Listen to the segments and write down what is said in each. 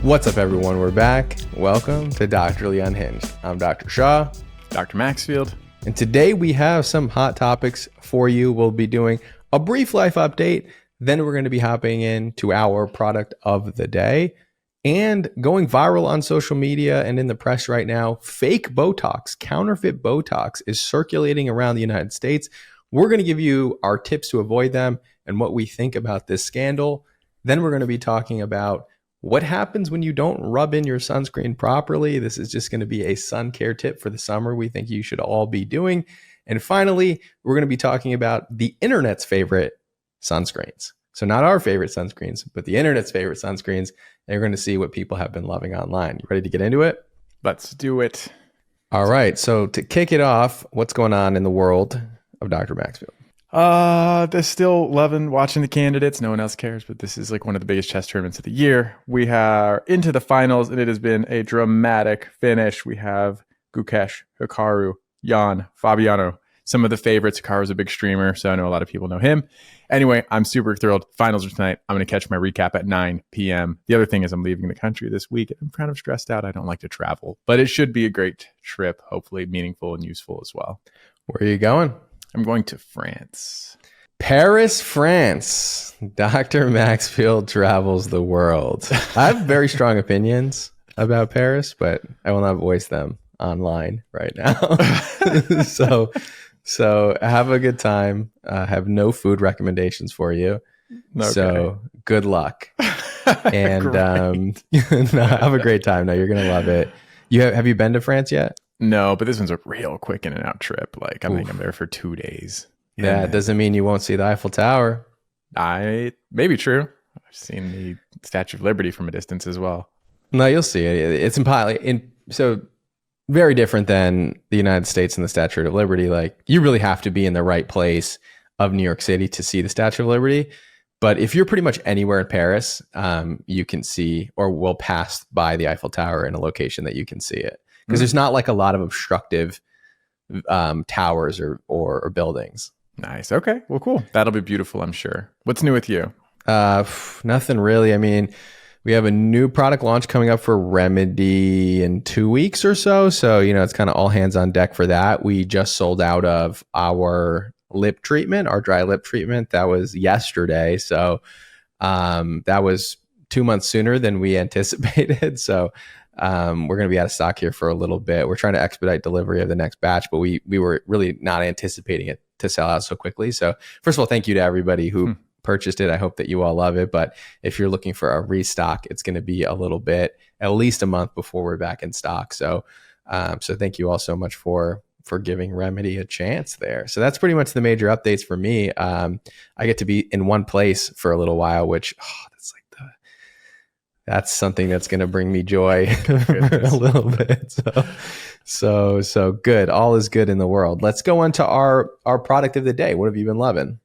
What's up, everyone? We're back. Welcome to Doctorly Unhinged. I'm Dr. Shah. Dr. Maxfield. And today we have some hot topics for you. We'll be doing a brief life update. Then we're going to be hopping into our product of the day and going viral on social media and in the press right now. Fake Botox, counterfeit Botox is circulating around the United States. We're going to give you our tips to avoid them and what we think about this scandal. Then we're going to be talking about what happens when you don't rub in your sunscreen properly. This is just going to be a sun care tip for the summer we think you should all be doing. And finally, we're going to be talking about the internet's favorite sunscreens. So not our favorite sunscreens, but the internet's favorite sunscreens. And we're going to see what people have been loving online. You ready to get into it? Let's do it. All right. So to kick it off, what's going on in the world of Dr. Maxfield? They're still loving watching the candidates. No one else cares, but this is like one of the biggest chess tournaments of the year. We are into the finals, and it has been a dramatic finish. We have Gukesh, Hikaru, Jan, Fabiano, some of the favorites. Hikaru's a big streamer, so I know a lot of people know him. Anyway, I'm super thrilled. Finals are tonight. I'm going to catch my recap at 9 p.m. The other thing is I'm leaving the country this week. I'm kind of stressed out. I don't like to travel, but it should be a great trip, hopefully meaningful and useful as well. Where are you going? I'm going to France. Paris, France. Dr. Maxfield travels the world. I have very strong opinions about Paris, but I will not voice them online right now. So have a good time. Have no food recommendations for you. Okay. So good luck. And no, have a great time. No, you're going to love it. Have you been to France yet? No, but this one's a real quick in and out trip. Like I think I'm there for 2 days. Yeah, it doesn't mean you won't see the Eiffel Tower. May be true. I've seen the Statue of Liberty from a distance as well. No, you'll see it. It's impossible. So very different than the United States and the Statue of Liberty. Like you really have to be in the right place of New York City to see the Statue of Liberty. But if you're pretty much anywhere in Paris, you can see or will pass by the Eiffel Tower in a location that you can see it. Because there's not like a lot of obstructive towers or buildings. Nice. Okay. Well, cool. That'll be beautiful, I'm sure. What's new with you? Nothing really. I mean, we have a new product launch coming up for Remedy in 2 weeks or so. So, it's kind of all hands on deck for that. We just sold out of our lip treatment, our dry lip treatment. That was yesterday. So that was 2 months sooner than we anticipated. So we're going to be out of stock here for a little bit. We're trying to expedite delivery of the next batch, but we were really not anticipating it to sell out so quickly. So first of all, thank you to everybody who purchased it. I hope that you all love it. But if you're looking for a restock, it's going to be a little bit, at least a month before we're back in stock. So thank you all so much for giving Remedy a chance there. So that's pretty much the major updates for me. I get to be in one place for a little while, which that's something that's going to bring me joy for a little bit. So good. All is good in the world. Let's go on to our product of the day. What have you been loving?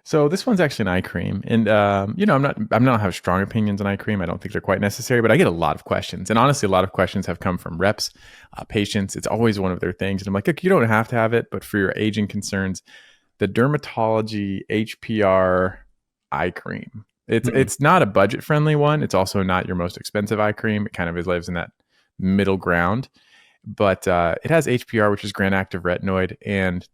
So this one's actually an eye cream, and I'm not have strong opinions on eye cream. I don't think they're quite necessary, but I get a lot of questions, and honestly, a lot of questions have come from reps, patients. It's always one of their things, and I'm like, look, you don't have to have it, but for your aging concerns, the Dermatology HPR eye cream. It's not a budget friendly one. It's also not your most expensive eye cream. It kind of lives in that middle ground, but it has HPR, which is Grand Active Retinoid, and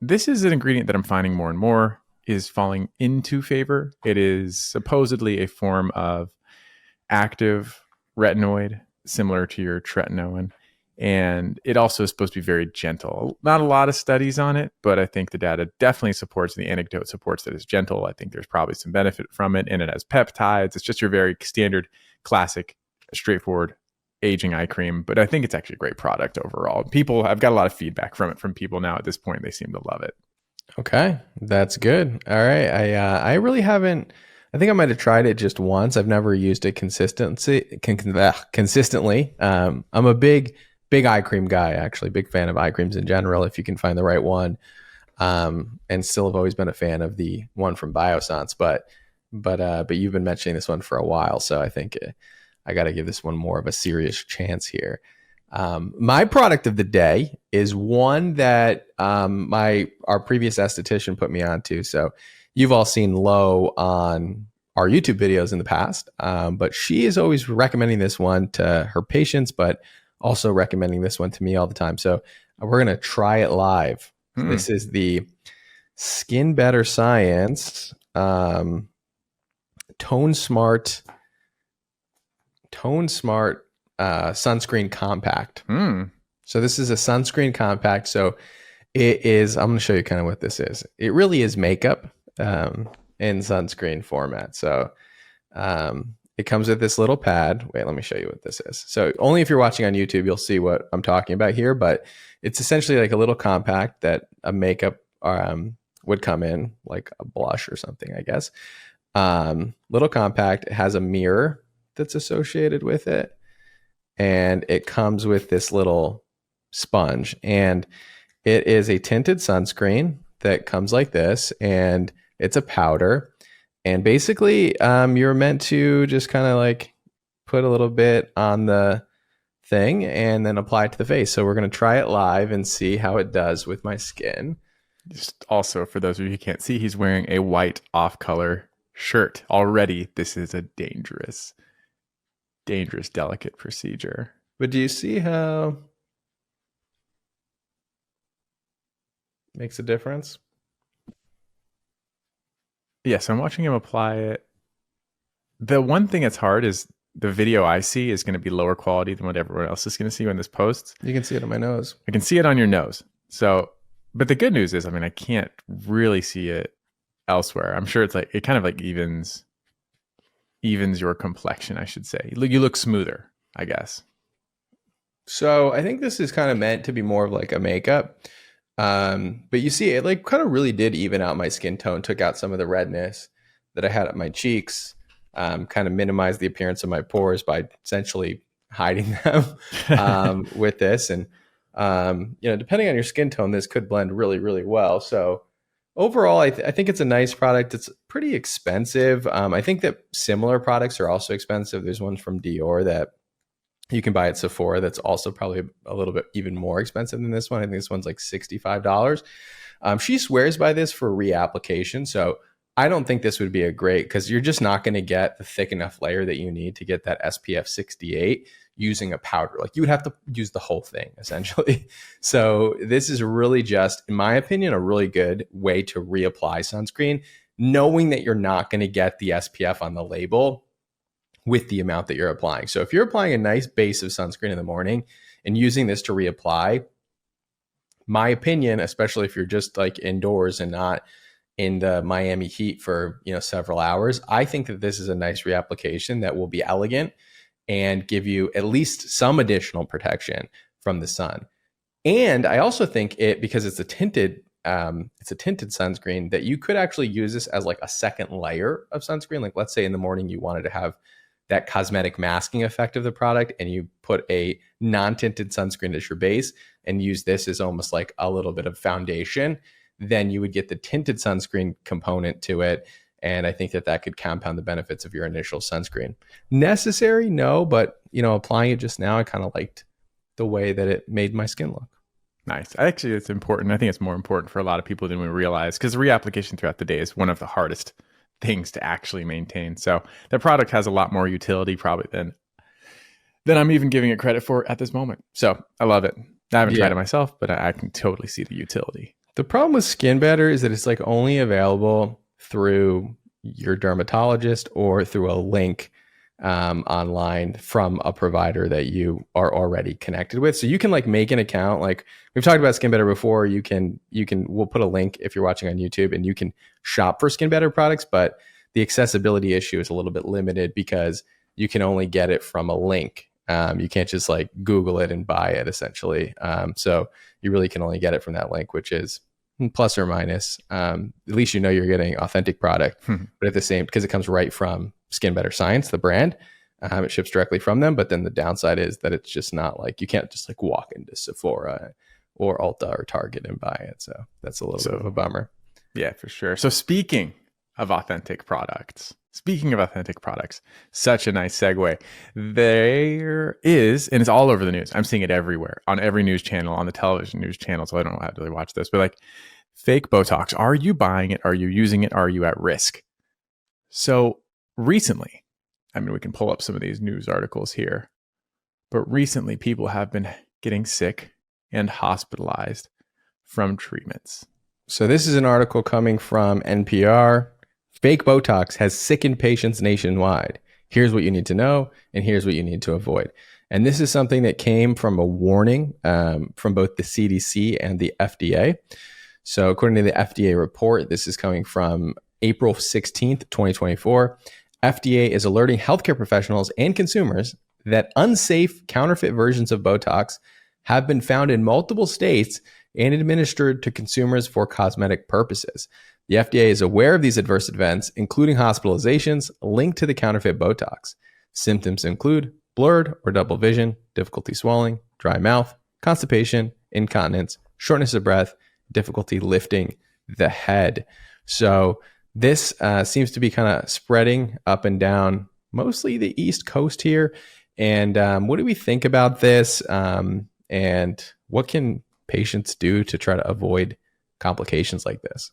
this is an ingredient that I'm finding more and more is falling into favor. It is supposedly a form of active retinoid, similar to your tretinoin. And it also is supposed to be very gentle. Not a lot of studies on it, but I think the data definitely supports, the anecdote supports that it's gentle. I think there's probably some benefit from it. And it has peptides. It's just your very standard, classic, straightforward aging eye cream. But I think it's actually a great product overall. I've got a lot of feedback from it from people now at this point. They seem to love it. Okay, that's good. All right. I really haven't. I think I might have tried it just once. I've never used it consistently. I'm a big eye cream guy, actually. Big fan of eye creams in general, if you can find the right one. And still have always been a fan of the one from Biossance. But you've been mentioning this one for a while, so I think I got to give this one more of a serious chance here. My product of the day is one that our previous esthetician put me onto. So you've all seen Low on our YouTube videos in the past. But she is always recommending this one to her patients, but also recommending this one to me all the time. So we're going to try it live. This is the Skin Better Science Tone Smart Sunscreen Compact. So this is a sunscreen compact. So it is, I'm going to show you kind of what this is. It really is makeup in sunscreen format. So it comes with this little pad. Wait, let me show you what this is. So only if you're watching on YouTube, you'll see what I'm talking about here, but it's essentially like a little compact that a makeup would come in, like a blush or something, I guess. Little compact. It has a mirror that's associated with it. And it comes with this little sponge. And it is a tinted sunscreen that comes like this. And it's a powder. And basically, you're meant to just kind of like put a little bit on the thing and then apply it to the face. So we're going to try it live and see how it does with my skin. Just also, for those of you who can't see, he's wearing a white off-color shirt. Already, this is a dangerous, delicate procedure. But do you see how it makes a difference? Yes, I'm watching him apply it. The one thing that's hard is the video I see is going to be lower quality than what everyone else is going to see when this posts. You can see it on my nose. I can see it on your nose. So, but the good news is, I mean, I can't really see it elsewhere. I'm sure it's like, it kind of like evens your complexion, I should say. You look smoother, I guess. So I think this is kind of meant to be more of like a makeup. But you see, it like kind of really did even out my skin tone, took out some of the redness that I had at my cheeks, kind of minimized the appearance of my pores by essentially hiding them with this. And, depending on your skin tone, this could blend really, really well. So overall, I think it's a nice product. It's pretty expensive. I think that similar products are also expensive. There's one from Dior that you can buy at Sephora that's also probably a little bit even more expensive than this one. I think this one's like $65. She swears by this for reapplication. So I don't think this would be a great, because you're just not going to get the thick enough layer that you need to get that SPF 68 using a powder. Like you would have to use the whole thing essentially. So this is really just, in my opinion, a really good way to reapply sunscreen, knowing that you're not going to get the SPF on the label with the amount that you're applying. So if you're applying a nice base of sunscreen in the morning and using this to reapply, my opinion, especially if you're just like indoors and not in the Miami heat for, several hours, I think that this is a nice reapplication that will be elegant and give you at least some additional protection from the sun. And I also think because it's a tinted sunscreen, that you could actually use this as like a second layer of sunscreen. Like let's say in the morning you wanted to have that cosmetic masking effect of the product and you put a non-tinted sunscreen as your base and use this as almost like a little bit of foundation, then you would get the tinted sunscreen component to it. And I think that could compound the benefits of your initial sunscreen. Necessary? No, but applying it just now, I kind of liked the way that it made my skin look. Nice. Actually, it's important. I think it's more important for a lot of people than we realize, because reapplication throughout the day is one of the hardest things to actually maintain. So the product has a lot more utility probably than I'm even giving it credit for at this moment. So I love it. I haven't tried it myself, but I can totally see the utility. The problem with Skin Better is that it's like only available through your dermatologist or through a link online from a provider that you are already connected with. So you can like make an account. Like we've talked about Skin Better before. We'll put a link if you're watching on YouTube and you can shop for Skin Better products, but the accessibility issue is a little bit limited because you can only get it from a link. You can't just like Google it and buy it essentially. So you really can only get it from that link, which is plus or minus. At least you're getting authentic product, but at the same, because it comes right from Skin Better Science, the brand, it ships directly from them. But then the downside is that it's just not like, you can't just like walk into Sephora or Ulta or Target and buy it. So that's a little bit of a bummer. Yeah, for sure. So speaking of authentic products, such a nice segue. There is, and it's all over the news. I'm seeing it everywhere, on every news channel, on the television news channel. So I don't know how to really watch this, but like fake Botox. Are you buying it? Are you using it? Are you at risk? So recently, I mean, we can pull up some of these news articles here, but recently people have been getting sick and hospitalized from treatments. So this is an article coming from NPR. Fake Botox has sickened patients nationwide. Here's what you need to know, and here's what you need to avoid. And this is something that came from a warning from both the CDC and the FDA. So according to the FDA report, this is coming from April 16th, 2024. FDA is alerting healthcare professionals and consumers that unsafe counterfeit versions of Botox have been found in multiple states and administered to consumers for cosmetic purposes. The FDA is aware of these adverse events, including hospitalizations linked to the counterfeit Botox. Symptoms include blurred or double vision, difficulty swallowing, dry mouth, constipation, incontinence, shortness of breath, difficulty lifting the head. So this seems to be kind of spreading up and down mostly the East Coast here. And what do we think about this? And what can patients do to try to avoid complications like this?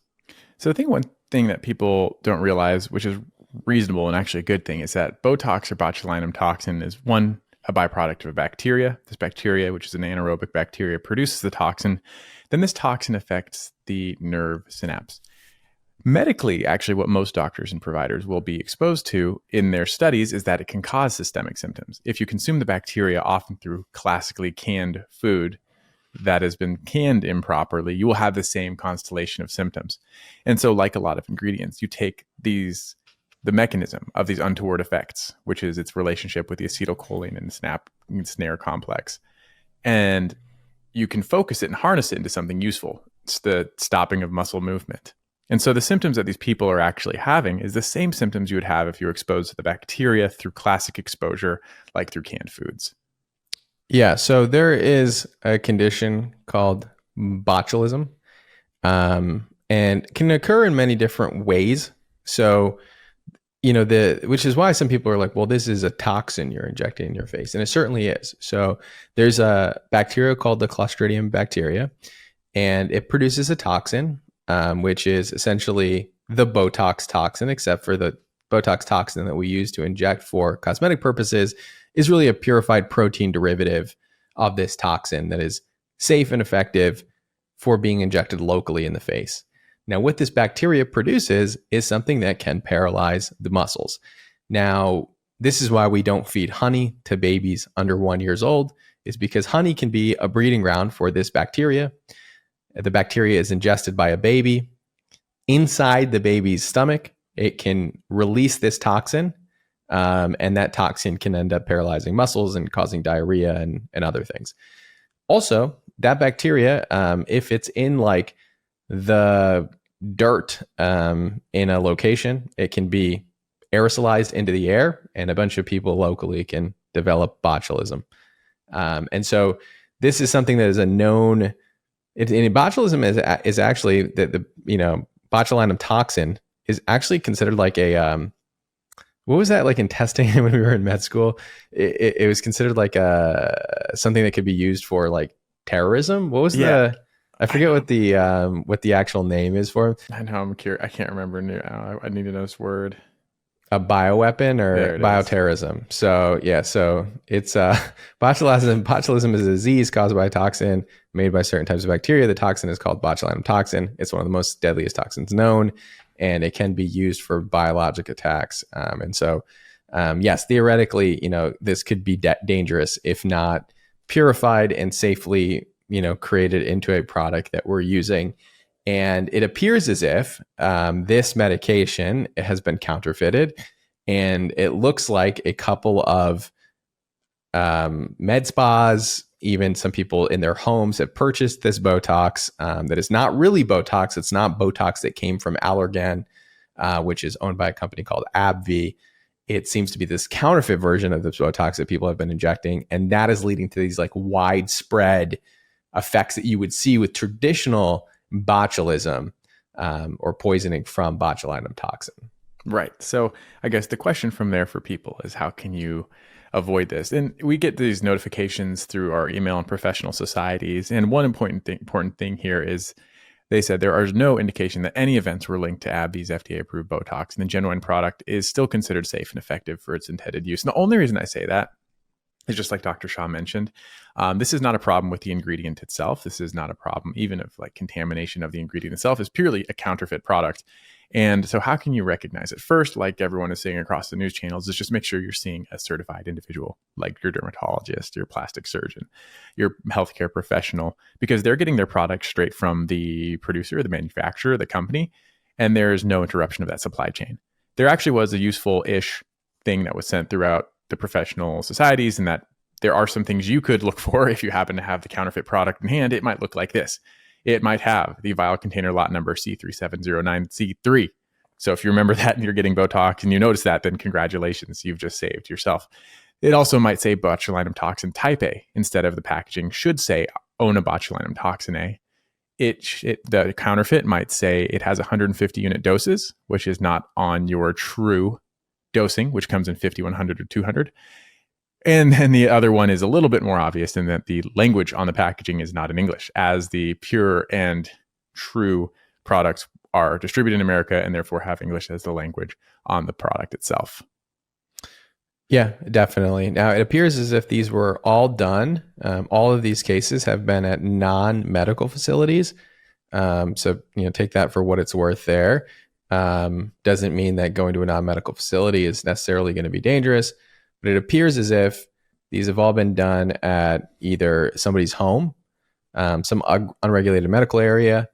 So I think one thing that people don't realize, which is reasonable and actually a good thing, is that Botox or botulinum toxin is a byproduct of a bacteria. This bacteria, which is an anaerobic bacteria, produces the toxin. Then this toxin affects the nerve synapse. Medically, actually, what most doctors and providers will be exposed to in their studies is that it can cause systemic symptoms. If you consume the bacteria, often through classically canned food that has been canned improperly, you will have the same constellation of symptoms. And so, like a lot of ingredients, you take the mechanism of these untoward effects, which is its relationship with the acetylcholine and snare complex, and you can focus it and harness it into something useful. It's the stopping of muscle movement. And so the symptoms that these people are actually having is the same symptoms you would have if you were exposed to the bacteria through classic exposure, like through canned foods. Yeah, so there is a condition called botulism, and can occur in many different ways. So, which is why some people are like, well, this is a toxin you're injecting in your face. And it certainly is. So there's a bacteria called the Clostridium bacteria, and it produces a toxin, which is essentially the Botox toxin, except for the Botox toxin that we use to inject for cosmetic purposes is really a purified protein derivative of this toxin that is safe and effective for being injected locally in the face. Now, what this bacteria produces is something that can paralyze the muscles. Now, this is why we don't feed honey to babies under 1 year old, is because honey can be a breeding ground for this bacteria. The bacteria is ingested by a baby. Inside the baby's stomach, it can release this toxin, and that toxin can end up paralyzing muscles and causing diarrhea and other things. Also, that bacteria, if it's in like the dirt in a location, it can be aerosolized into the air, and a bunch of people locally can develop botulism. And so this is something that is a known. Botulism is actually the botulinum toxin is actually considered like a what was that like in testing when we were in med school? It was considered like something that could be used for like terrorism. What was I forget what the actual name is for it. I know, I'm curious. I can't remember now. I need to know this word. A bioweapon or bioterrorism. So yeah, so it's botulism. Botulism is a disease caused by a toxin made by certain types of bacteria. The toxin is called botulinum toxin. It's one of the most deadliest toxins known, and it can be used for biologic attacks. And so, yes, theoretically, this could be dangerous if not purified and safely, created into a product that we're using. And it appears as if this medication has been counterfeited, and it looks like a couple of med spas, even some people in their homes have purchased this Botox that is not really Botox. It's not Botox that came from Allergan, which is owned by a company called AbbVie. It seems to be this counterfeit version of this Botox that people have been injecting, and that is leading to these like widespread effects that you would see with traditional botulism or poisoning from botulinum toxin. Right. So I guess the question from there for people is, how can you avoid this? And we get these notifications through our email and professional societies. And one important thing here is They said there is no indication that any events were linked to AbbVie's FDA-approved Botox, and the genuine product is still considered safe and effective for its intended use. And the only reason I say that is just like Dr. Shah mentioned, this is not a problem with the ingredient itself. This is not a problem even of like contamination of the ingredient itself. Is purely a counterfeit product. And so how can you recognize it? First, like everyone is saying across the news channels, is just make sure you're seeing a certified individual, like your dermatologist, your plastic surgeon, your healthcare professional, because they're getting their product straight from the producer, the manufacturer, the company, and there's no interruption of that supply chain. There actually was a useful-ish thing that was sent throughout the professional societies, and that there are some things you could look for if you happen to have the counterfeit product in hand. It might look like this. It might have the vial container lot number C3709C3. So if you remember that and you're getting Botox and you notice that, then congratulations, you've just saved yourself. It also might say botulinum toxin type A instead of the packaging should say onabotulinum toxin A. The counterfeit might say it has 150 unit doses, which is not on your true dosing, which comes in 50, 100, or 200. And then the other one is a little bit more obvious in that the language on the packaging is not in English, as the pure and true products are distributed in America and therefore have English as the language on the product itself. Yeah, definitely. Now, it appears as if these were all done. All of these cases have been at non-medical facilities. So, take that for what it's worth there. Doesn't mean that going to a non-medical facility is necessarily going to be dangerous. But it appears as if these have all been done at either somebody's home, some unregulated medical area,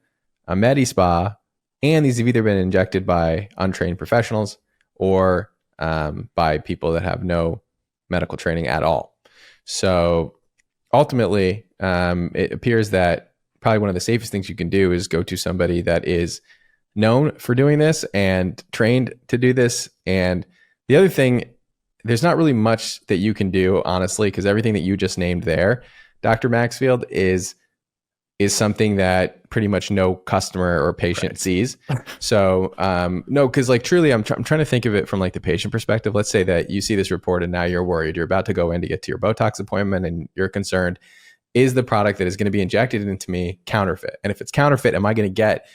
a med spa, and these have either been injected by untrained professionals or by people that have no medical training at all. So ultimately, it appears that probably one of the safest things you can do is go to somebody that is known for doing this and trained to do this. And the other thing, there's not really much that you can do, honestly, because everything that you just named there, Dr. Maxfield, is something that pretty much no customer or patient sees. So no, because like truly, I'm trying to think of it from like the patient perspective. Let's say that you see this report and now you're worried. You're about to go in to get to your Botox appointment and you're concerned, is the product that is going to be injected into me counterfeit? And if it's counterfeit, am I going to get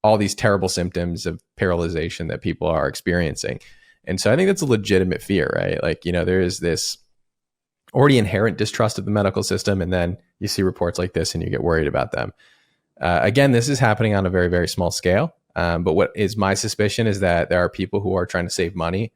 all these terrible symptoms of paralyzation that people are experiencing? And so I think that's a legitimate fear, right? Like, there is this already inherent distrust of the medical system. And then you see reports like this and you get worried about them. Again, this is happening on a very, very small scale. But what is my suspicion is that there are people who are trying to save money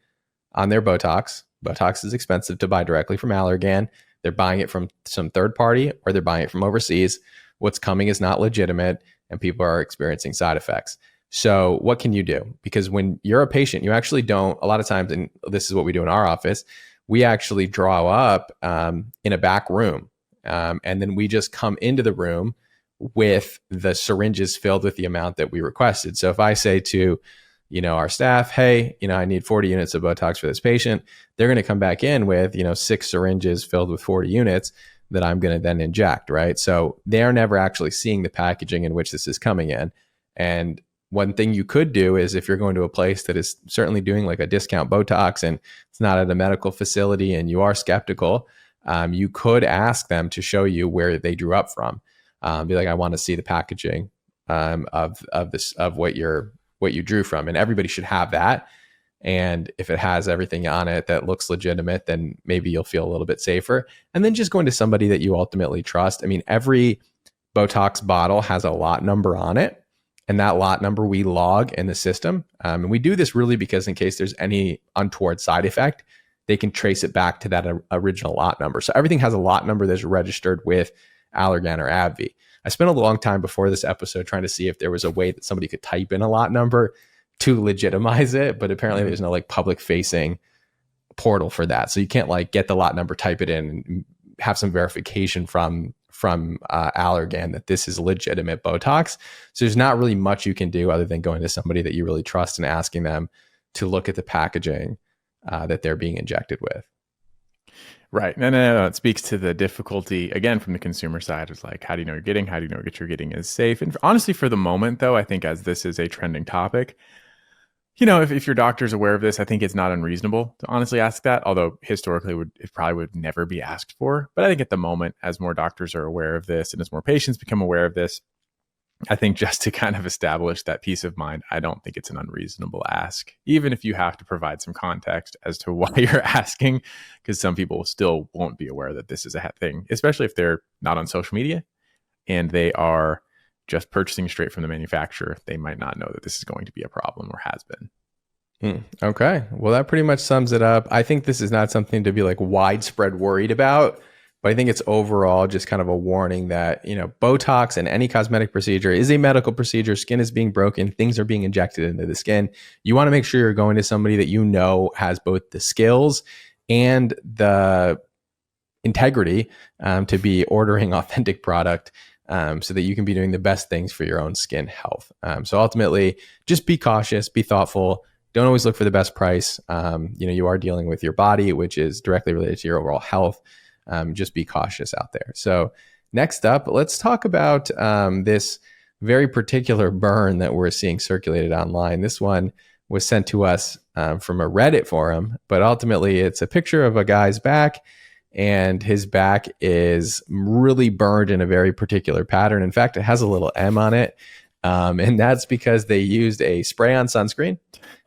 on their Botox. Botox is expensive to buy directly from Allergan. They're buying it from some third party or they're buying it from overseas. What's coming is not legitimate and people are experiencing side effects. So what can you do? Because when you're a patient, you actually don't, a lot of times, and this is what we do in our office, we actually draw up in a back room. And then we just come into the room with the syringes filled with the amount that we requested. So if I say to, our staff, hey, I need 40 units of Botox for this patient, they're going to come back in with, 6 syringes filled with 40 units that I'm going to then inject, right? So they're never actually seeing the packaging in which this is coming in. And one thing you could do is if you're going to a place that is certainly doing like a discount Botox and it's not at a medical facility and you are skeptical, you could ask them to show you where they drew up from. Be like, I want to see the packaging of what you drew from, and everybody should have that. And if it has everything on it that looks legitimate, then maybe you'll feel a little bit safer. And then just going to somebody that you ultimately trust. I mean, every Botox bottle has a lot number on it. And that lot number we log in the system. And we do this really because in case there's any untoward side effect, they can trace it back to that original lot number. So everything has a lot number that's registered with Allergan or AbbVie. I spent a long time before this episode trying to see if there was a way that somebody could type in a lot number to legitimize it, but apparently there's no like public facing portal for that. So you can't like get the lot number, type it in, and have some verification from Allergan that this is legitimate Botox. So there's not really much you can do other than going to somebody that you really trust and asking them to look at the packaging that they're being injected with. Right. And it speaks to the difficulty, again, from the consumer side. It's like, how do you know you're getting? How do you know what you're getting is safe? And honestly, for the moment, though, I think as this is a trending topic, if your doctor's aware of this, I think it's not unreasonable to honestly ask that. Although historically, it probably would never be asked for. But I think at the moment, as more doctors are aware of this and as more patients become aware of this, I think just to kind of establish that peace of mind, I don't think it's an unreasonable ask, even if you have to provide some context as to why you're asking, because some people still won't be aware that this is a thing, especially if they're not on social media and they are just purchasing straight from the manufacturer. They might not know that this is going to be a problem or has been. Okay. Well, that pretty much sums it up. I think this is not something to be like widespread worried about, but I think it's overall just kind of a warning that, Botox and any cosmetic procedure is a medical procedure. Skin is being broken. Things are being injected into the skin. You want to make sure you're going to somebody that you know has both the skills and the integrity to be ordering authentic product, so that you can be doing the best things for your own skin health. So ultimately, just be cautious, be thoughtful. Don't always look for the best price. You are dealing with your body, which is directly related to your overall health. Just be cautious out there. So next up, let's talk about this very particular burn that we're seeing circulated online. This one was sent to us from a Reddit forum, but ultimately it's a picture of a guy's back, and his back is really burned in a very particular pattern. In fact, it has a little M on it. And that's because they used a spray-on sunscreen,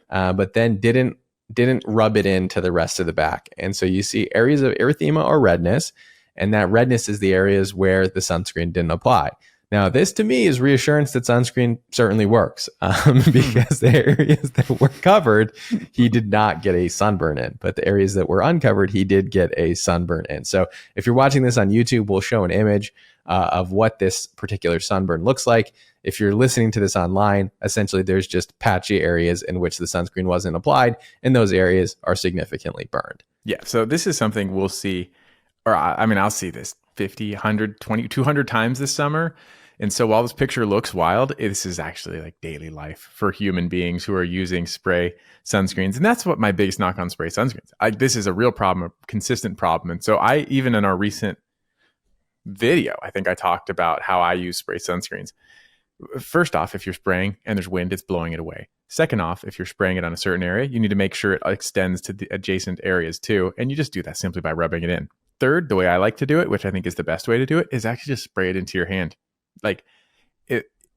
but then didn't rub it into the rest of the back. And so you see areas of erythema or redness, and that redness is the areas where the sunscreen didn't apply. Now, this to me is reassurance that sunscreen certainly works, because the areas that were covered, he did not get a sunburn in, but the areas that were uncovered, he did get a sunburn in. So if you're watching this on YouTube, we'll show an image of what this particular sunburn looks like. If you're listening to this online, essentially there's just patchy areas in which the sunscreen wasn't applied, and those areas are significantly burned. Yeah, so this is something we'll see, or I'll see this 50, 100, 20, 200 times this summer. And so while this picture looks wild, this is actually like daily life for human beings who are using spray sunscreens. And that's what my biggest knock on spray sunscreens. This is a real problem, a consistent problem. And so even in our recent video, I think I talked about how I use spray sunscreens. First off, if you're spraying and there's wind, it's blowing it away. Second off, if you're spraying it on a certain area, you need to make sure it extends to the adjacent areas too. And you just do that simply by rubbing it in. Third, the way I like to do it, which I think is the best way to do it, is actually just spray it into your hand.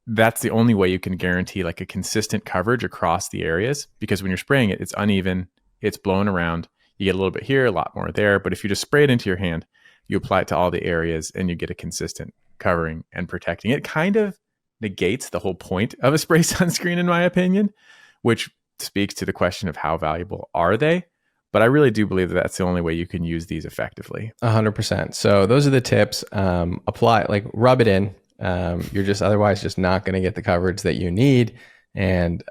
That's the only way you can guarantee like a consistent coverage across the areas, because when you're spraying it, it's uneven, it's blowing around. You get a little bit here, a lot more there. But if you just spray it into your hand, you apply it to all the areas and you get a consistent covering and protecting. It kind of negates the whole point of a spray sunscreen, in my opinion, which speaks to the question of how valuable are they? But I really do believe that that's the only way you can use these effectively. 100%. So those are the tips. Apply, like rub it in. You're just otherwise just not going to get the coverage that you need. And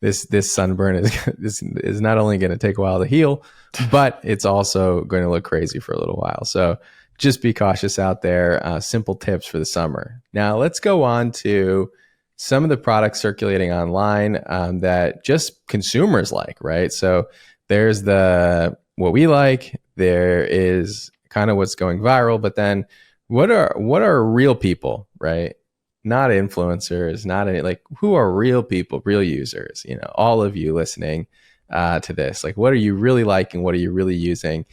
this sunburn is not only going to take a while to heal, but it's also going to look crazy for a little while. So just be cautious out there. Simple tips for the summer. Now let's go on to some of the products circulating online that just consumers like, right? So there's what we like. There is kind of what's going viral, but then what are real people, right? Not influencers, not any, like, who are real people, real users, all of you listening to this, like, what are you really liking? What are you really using?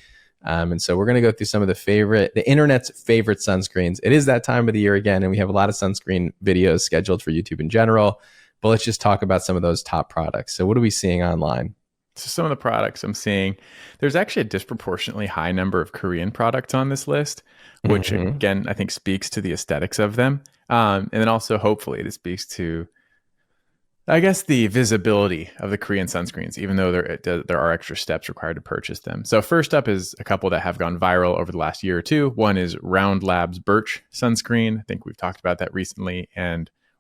And so we're going to go through some of the internet's favorite sunscreens. It is that time of the year again, and we have a lot of sunscreen videos scheduled for YouTube in general, but let's just talk about some of those top products. So what are we seeing online? So some of the products I'm seeing, there's actually a disproportionately high number of Korean products on this list, which again, I think speaks to the aesthetics of them. And then also, hopefully, it speaks to, I guess, the visibility of the Korean sunscreens, even though there are extra steps required to purchase them. So first up is a couple that have gone viral over the last year or two. One is Round Labs Birch sunscreen. I think we've talked about that recently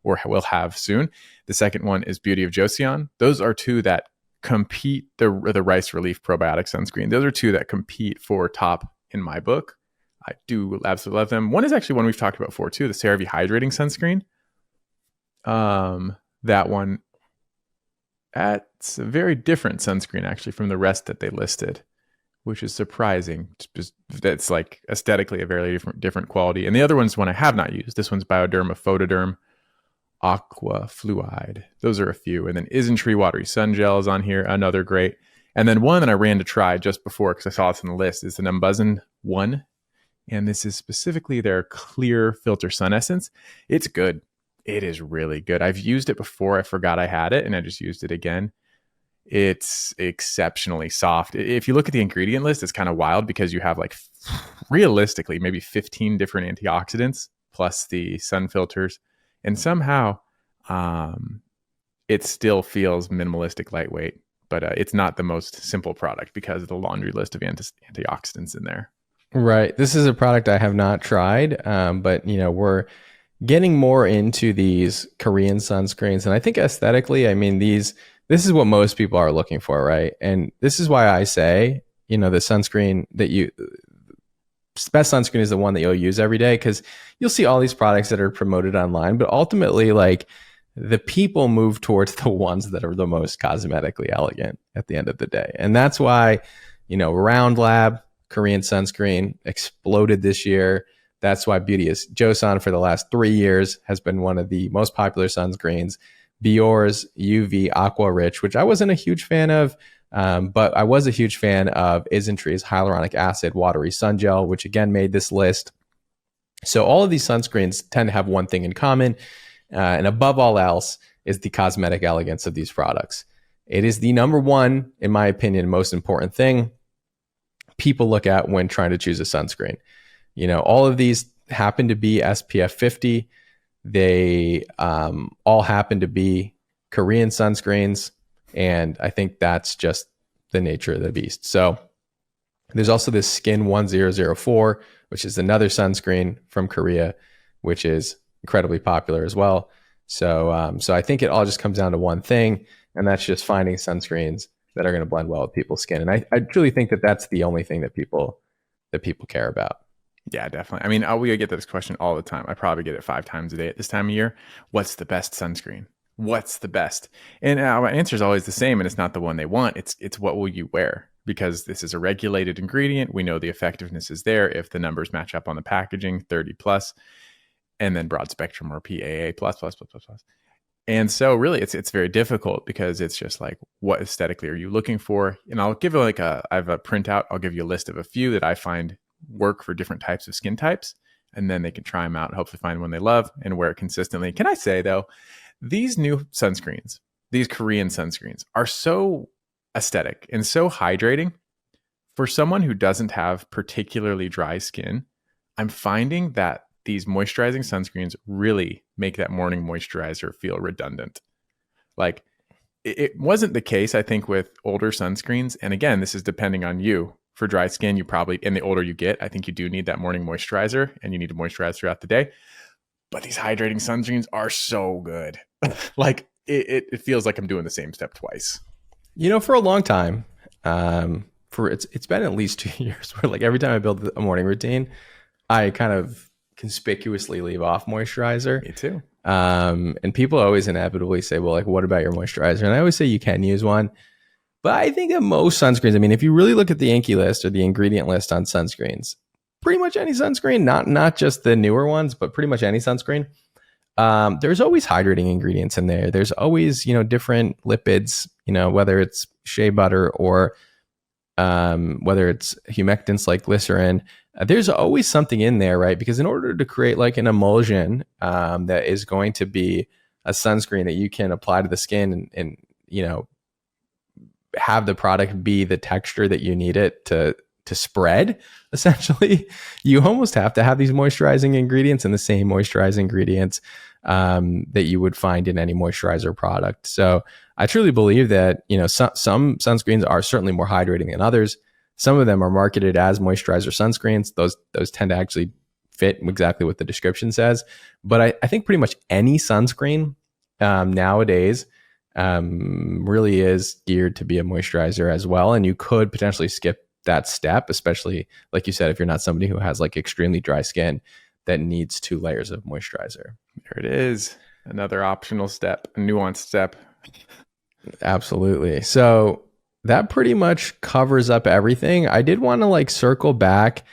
or will have soon. The second one is Beauty of Joseon. Those are two that compete, the Rice Relief Probiotic Sunscreen. Those are two that compete for top in my book. I do absolutely love them. One is actually one we've talked about before too, the CeraVe Hydrating Sunscreen. That one, it's a very different sunscreen actually from the rest that they listed, which is surprising. That's like aesthetically a very different quality. And the other one's one I have not used. This one's Bioderma Photoderm Aqua Fluide. Those are a few. And then Isntree Watery Sun Gel is on here, another great. And then one that I ran to try just before because I saw it's on the list is the Numbuzin One. And this is specifically their clear filter sun essence. It's good. It is really good. I've used it before. I forgot I had it and I just used it again. It's exceptionally soft. If you look at the ingredient list, it's kind of wild because you have like realistically maybe 15 different antioxidants plus the sun filters. And somehow it still feels minimalistic, lightweight, but it's not the most simple product because of the laundry list of antioxidants in there. Right. This is a product I have not tried, but we're getting more into these Korean sunscreens, and I think aesthetically, I mean this is what most people are looking for, right? And this is why I say, the sunscreen best sunscreen is the one that you'll use every day, because you'll see all these products that are promoted online, but ultimately, like, the people move towards the ones that are the most cosmetically elegant at the end of the day. And that's why, Round Lab Korean sunscreen exploded this year. That's why Beauteous Joseon for the last 3 years has been one of the most popular sunscreens. Bior's UV Aqua Rich, which I wasn't a huge fan of, but I was a huge fan of Isentree's Hyaluronic Acid Watery Sun Gel, which again made this list. So all of these sunscreens tend to have one thing in common, and above all else is the cosmetic elegance of these products. It is the number one, in my opinion, most important thing people look at when trying to choose a sunscreen. All of these happen to be SPF 50. They all happen to be Korean sunscreens. And I think that's just the nature of the beast. So there's also this Skin 1004, which is another sunscreen from Korea, which is incredibly popular as well. So I think it all just comes down to one thing, and that's just finding sunscreens that are going to blend well with people's skin. And I truly think that that's the only thing that people care about. Yeah, definitely. I mean, we get this question all the time. I probably get it 5 times a day at this time of year. What's the best sunscreen? What's the best? And my answer is always the same, and it's not the one they want. It's what will you wear? Because this is a regulated ingredient. We know the effectiveness is there if the numbers match up on the packaging, 30 plus, and then broad spectrum or PAA plus. And so really it's very difficult because it's just like, what aesthetically are you looking for? And I'll give you I have a printout. I'll give you a list of a few that I find work for different types of skin types, and then they can try them out and hopefully find one they love and wear it consistently. Can I say though, these new sunscreens, these Korean sunscreens are so aesthetic and so hydrating for someone who doesn't have particularly dry skin. I'm finding that these moisturizing sunscreens really make that morning moisturizer feel redundant. Like it wasn't the case, I think, with older sunscreens. And again, this is depending on you. For dry skin, you probably, and the older you get, I think you do need that morning moisturizer and you need to moisturize throughout the day. But these hydrating sunscreens are so good. Like it feels like I'm doing the same step twice. For a long time, it's been at least 2 years where, like, every time I build a morning routine, I kind of conspicuously leave off moisturizer. Me too. And people always inevitably say, well, like, what about your moisturizer? And I always say you can use one. But I think that most sunscreens, I mean, if you really look at the Yankee list or the ingredient list on sunscreens, pretty much any sunscreen, not just the newer ones, but pretty much any sunscreen, there's always hydrating ingredients in there. There's always, different lipids, whether it's shea butter or whether it's humectants like glycerin. There's always something in there, right? Because in order to create like an emulsion that is going to be a sunscreen that you can apply to the skin and have the product be the texture that you need it to spread, essentially, you almost have to have these moisturizing ingredients and the same moisturizing ingredients that you would find in any moisturizer product. So I truly believe that, some sunscreens are certainly more hydrating than others. Some of them are marketed as moisturizer sunscreens. Those tend to actually fit exactly what the description says. But I think pretty much any sunscreen nowadays really is geared to be a moisturizer as well. And you could potentially skip that step, especially, like you said, if you're not somebody who has like extremely dry skin that needs 2 layers of moisturizer. There it is. Another optional step, a nuanced step. Absolutely. So that pretty much covers up everything. I did want to like circle back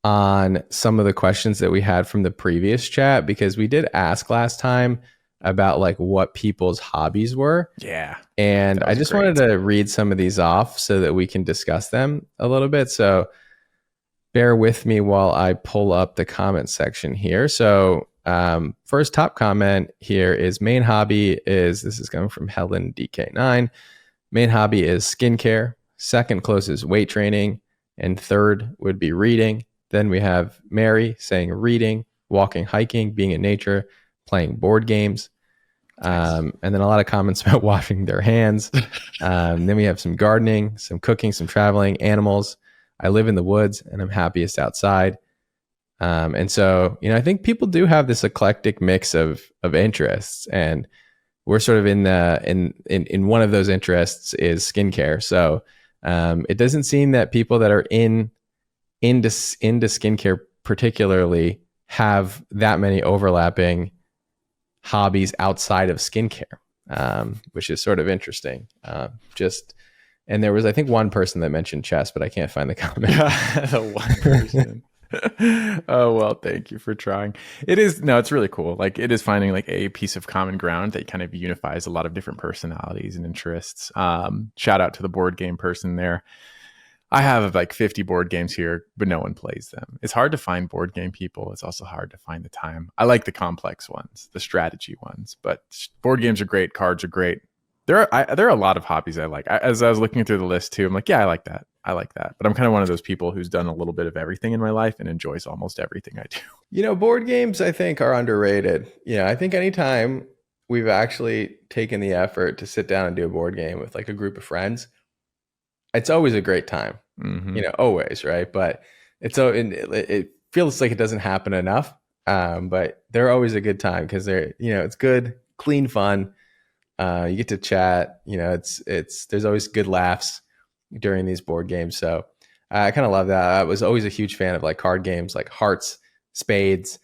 on some of the questions that we had from the previous chat, because we did ask last time about like what people's hobbies were. Yeah. And I just wanted to read some of these off so that we can discuss them a little bit. So bear with me while I pull up the comment section here. So First top comment here is main hobby is, this is coming from Helen DK9. Main hobby is skincare. Second closest weight training. And third would be reading. Then we have Mary saying reading, walking, hiking, being in nature, playing board games. And then a lot of comments about washing their hands. Then we have some gardening, some cooking, some traveling, animals. I live in the woods and I'm happiest outside. And so, I think people do have this eclectic mix of interests, and we're sort of in one of those interests is skincare. So it doesn't seem that people that are into skincare particularly have that many overlapping hobbies outside of skincare, which is sort of interesting. And there was, I think, one person that mentioned chess, but I can't find the comment. The one person. Oh, well, thank you for trying. It's really cool. Like, it is finding like a piece of common ground that kind of unifies a lot of different personalities and interests. Shout out to the board game person there. I have like 50 board games here, but no one plays them. It's hard to find board game people. It's also hard to find the time. I like the complex ones, the strategy ones, but board games are great. Cards are great. There are a lot of hobbies I like. As I was looking through the list too, I'm like, yeah, I like that. But I'm kind of one of those people who's done a little bit of everything in my life and enjoys almost everything I do. Board games, I think, are underrated. I think anytime we've actually taken the effort to sit down and do a board game with like a group of friends, it's always a great time. Mm-hmm. Always, right? But it feels like it doesn't happen enough. But they're always a good time because it's good, clean fun. You get to chat. There's always good laughs during these board games. So I kind of love that. I was always a huge fan of like card games, like Hearts, Spades,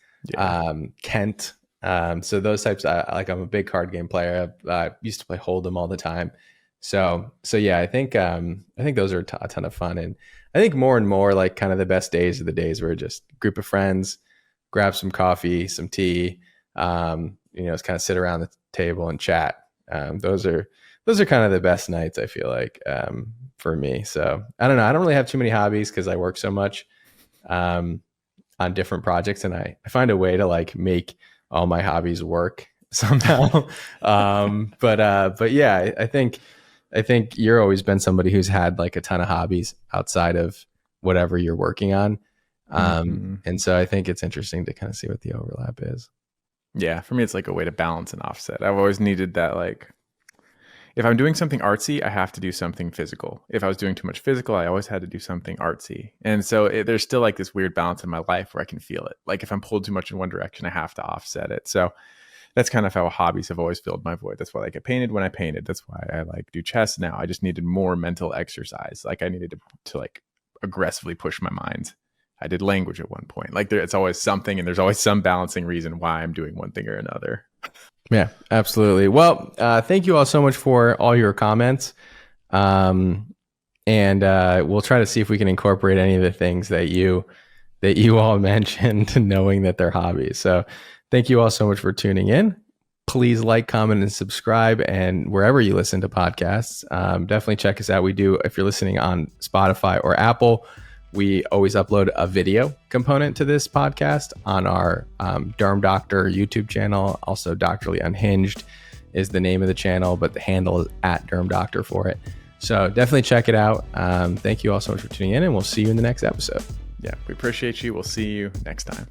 Kent. So those types. I'm a big card game player. I used to play Hold'em all the time. So yeah, I think those are a ton of fun, and I think more and more like kind of the best days are the days where just a group of friends grab some coffee, some tea, just kind of sit around the table and chat. Those are kind of the best nights, I feel like, for me. So I don't know. I don't really have too many hobbies because I work so much on different projects, and I find a way to like make all my hobbies work somehow. But yeah, I think you're always been somebody who's had like a ton of hobbies outside of whatever you're working on. And so I think it's interesting to kind of see what the overlap is. Yeah, for me, it's like a way to balance and offset. I've always needed that, like, if I'm doing something artsy, I have to do something physical. If I was doing too much physical, I always had to do something artsy. And so there's still like this weird balance in my life where I can feel it. Like if I'm pulled too much in one direction, I have to offset it. So that's kind of how hobbies have always filled my void. That's why I get painted when I painted. That's why I like do chess now. I just needed more mental exercise. Like I needed to like aggressively push my mind. I did language at one point. Like it's always something, and there's always some balancing reason why I'm doing one thing or another. Yeah, absolutely. Well, thank you all so much for all your comments. And we'll try to see if we can incorporate any of the things that you all mentioned, knowing that they're hobbies. So thank you all so much for tuning in. Please like, comment, and subscribe. And wherever you listen to podcasts, definitely check us out. We do, if you're listening on Spotify or Apple, we always upload a video component to this podcast on our Derm Doctor YouTube channel. Also, Doctorly Unhinged is the name of the channel, but the handle is @DermDoctor for it. So definitely check it out. Thank you all so much for tuning in, and we'll see you in the next episode. Yeah, we appreciate you. We'll see you next time.